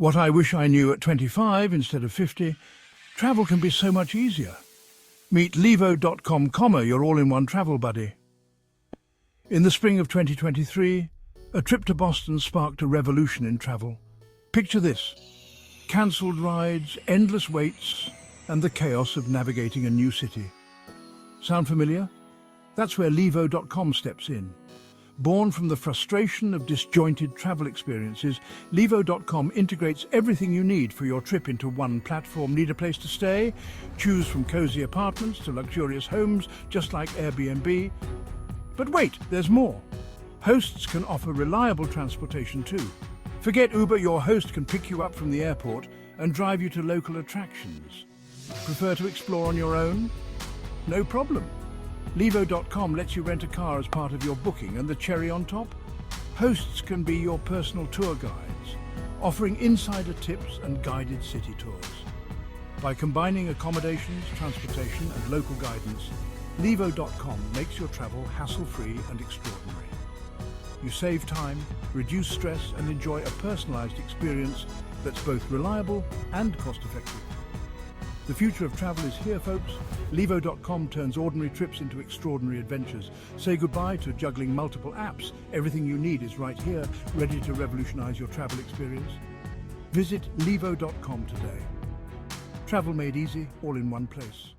What I wish I knew at 25 instead of 50, travel can be so much easier. Meet levo.com, your all-in-one travel buddy. In the spring of 2023, a trip to Boston sparked a revolution in travel. Picture this: cancelled rides, endless waits, and the chaos of navigating a new city. Sound familiar? That's where levo.com steps in. Born from the frustration of disjointed travel experiences, levo.com integrates everything you need for your trip into one platform. Need a place to stay? Choose from cozy apartments to luxurious homes, just like Airbnb. But wait, there's more. Hosts can offer reliable transportation too. Forget Uber, your host can pick you up from the airport and drive you to local attractions. Prefer to explore on your own? No problem. Levo.com lets you rent a car as part of your booking, and the cherry on top? Hosts can be your personal tour guides, offering insider tips and guided city tours. By combining accommodations, transportation, and local guidance, Levo.com makes your travel hassle-free and extraordinary. You save time, reduce stress, and enjoy a personalized experience that's both reliable and cost-effective. The future of travel is here, folks. Levo.com turns ordinary trips into extraordinary adventures. Say goodbye to juggling multiple apps. Everything you need is right here, ready to revolutionize your travel experience. Visit Levo.com today. Travel made easy, all in one place.